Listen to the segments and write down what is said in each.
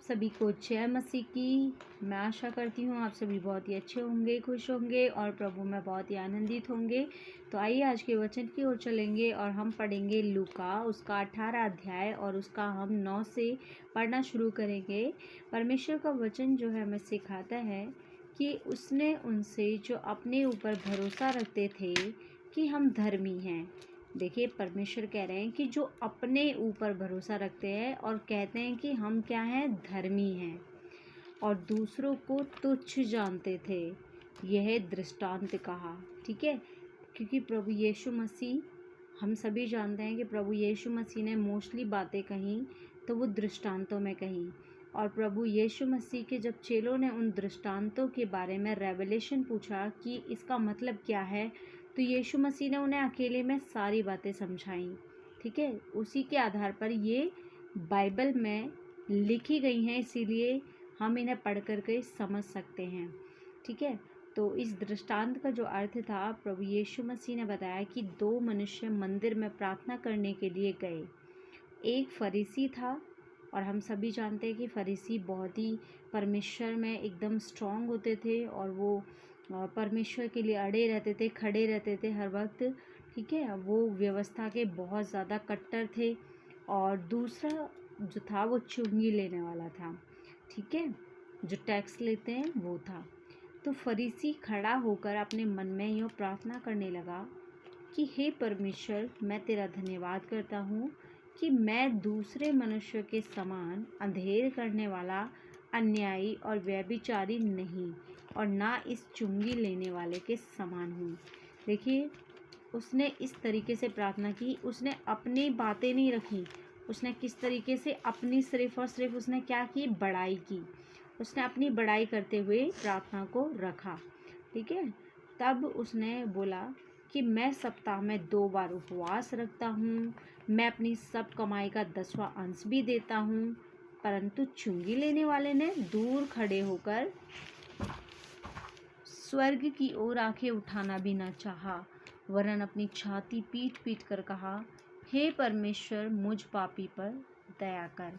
सभी को जय मसीह की। मैं आशा करती हूँ आप सभी बहुत ही अच्छे होंगे, खुश होंगे और प्रभु में बहुत ही आनंदित होंगे। तो आइए आज के वचन की ओर चलेंगे और हम पढ़ेंगे लूका उसका 18 अध्याय और उसका हम 9 से पढ़ना शुरू करेंगे। परमेश्वर का वचन जो है हमें सिखाता है कि उसने उनसे जो अपने ऊपर भरोसा रखते थे कि हम धर्मी हैं। देखिए, परमेश्वर कह रहे हैं कि जो अपने ऊपर भरोसा रखते हैं और कहते हैं कि हम क्या हैं, धर्मी हैं, और दूसरों को तुच्छ जानते थे, यह दृष्टांत कहा। ठीक है, क्योंकि प्रभु यीशु मसीह, हम सभी जानते हैं कि प्रभु यीशु मसीह ने मोस्टली बातें कहीं तो वो दृष्टांतों में कहीं। और प्रभु यीशु मसीह के जब चेलों ने उन दृष्टांतों के बारे में रेवलेशन पूछा कि इसका मतलब क्या है, तो यीशु मसीह ने उन्हें अकेले में सारी बातें समझाई। ठीक है, उसी के आधार पर ये बाइबल में लिखी गई हैं, इसीलिए हम इन्हें पढ़ करके समझ सकते हैं। ठीक है, तो इस दृष्टांत का जो अर्थ था, प्रभु यीशु मसीह ने बताया कि दो मनुष्य मंदिर में प्रार्थना करने के लिए गए। एक फरीसी था, और हम सभी जानते हैं कि फरीसी बहुत ही परमेश्वर में एकदम स्ट्रांग होते थे और वो परमेश्वर के लिए अड़े रहते थे, खड़े रहते थे हर वक्त। ठीक है, वो व्यवस्था के बहुत ज़्यादा कट्टर थे। और दूसरा जो था वो चुंगी लेने वाला था। ठीक है, जो टैक्स लेते हैं वो था। तो फरीसी खड़ा होकर अपने मन में यूँ प्रार्थना करने लगा कि हे परमेश्वर, मैं तेरा धन्यवाद करता हूँ कि मैं दूसरे मनुष्य के समान अंधेर करने वाला, अन्यायी और व्यभिचारी नहीं, और ना इस चुंगी लेने वाले के समान हूँ। देखिए, उसने इस तरीके से प्रार्थना की, उसने अपनी बातें नहीं रखी। उसने किस तरीके से अपनी सिर्फ और सिर्फ उसने क्या की, बड़ाई की। उसने अपनी बड़ाई करते हुए प्रार्थना को रखा। ठीक है, तब उसने बोला कि मैं सप्ताह में 2 बार उपवास रखता हूँ, मैं अपनी सब कमाई का 10वां अंश भी देता हूँ। परंतु चुंगी लेने वाले ने दूर खड़े होकर स्वर्ग की ओर आंखें उठाना भी न चाहा, वरन अपनी छाती पीट पीट कर कहा, हे परमेश्वर, मुझ पापी पर दया कर।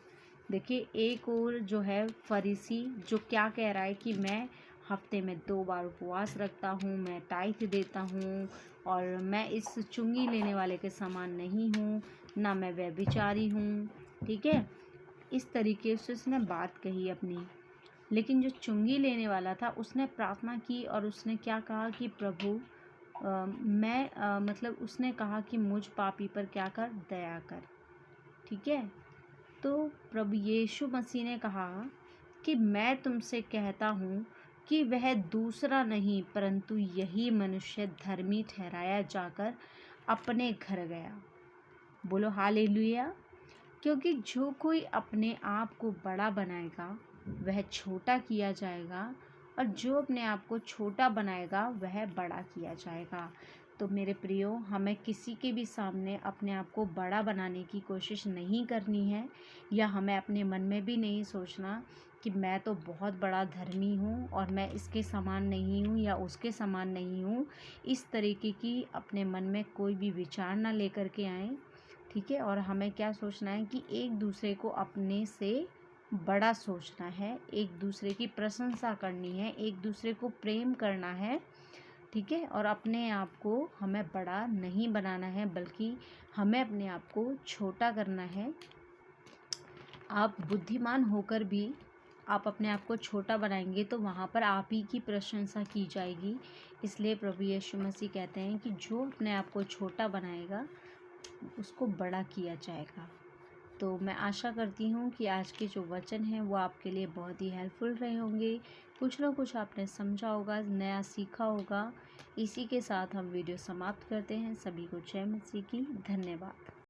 देखिए, एक और जो है फरीसी, जो क्या कह रहा है कि मैं हफ्ते में 2 बार उपवास रखता हूँ, मैं टाइथ देता हूँ, और मैं इस चुंगी लेने वाले के समान नहीं हूँ, ना मैं व्यभिचारी हूँ। ठीक है, इस तरीके से उसने बात कही अपनी। लेकिन जो चुंगी लेने वाला था, उसने प्रार्थना की और उसने क्या कहा कि प्रभु, मतलब उसने कहा कि मुझ पापी पर क्या कर, दया कर। ठीक है, तो प्रभु यीशु मसीह ने कहा कि मैं तुमसे कहता हूँ कि वह दूसरा नहीं परंतु यही मनुष्य धर्मी ठहराया जाकर अपने घर गया। बोलो हालेलुया। क्योंकि जो कोई अपने आप को बड़ा बनाएगा वह छोटा किया जाएगा, और जो अपने आप को छोटा बनाएगा वह बड़ा किया जाएगा। तो मेरे प्रियो, हमें किसी के भी सामने अपने आप को बड़ा बनाने की कोशिश नहीं करनी है, या हमें अपने मन में भी नहीं सोचना कि मैं तो बहुत बड़ा धर्मी हूँ और मैं इसके समान नहीं हूँ या उसके समान नहीं हूँ। इस तरीके की अपने मन में कोई भी विचार ना लेकर के आएँ। ठीक है, और हमें क्या सोचना है कि एक दूसरे को अपने से बड़ा सोचना है, एक दूसरे की प्रशंसा करनी है, एक दूसरे को प्रेम करना है। ठीक है, और अपने आप को हमें बड़ा नहीं बनाना है, बल्कि हमें अपने आप को छोटा करना है। आप बुद्धिमान होकर भी आप अपने आप को छोटा बनाएंगे तो वहाँ पर आप ही की प्रशंसा की जाएगी। इसलिए प्रभु यीशु मसीह कहते हैं कि जो अपने आप को छोटा बनाएगा उसको बड़ा किया जाएगा। तो मैं आशा करती हूँ कि आज के जो वचन हैं वो आपके लिए बहुत ही हेल्पफुल रहे होंगे। कुछ ना कुछ आपने समझा होगा, नया सीखा होगा। इसी के साथ हम वीडियो समाप्त करते हैं। सभी को जय मसीह की। धन्यवाद।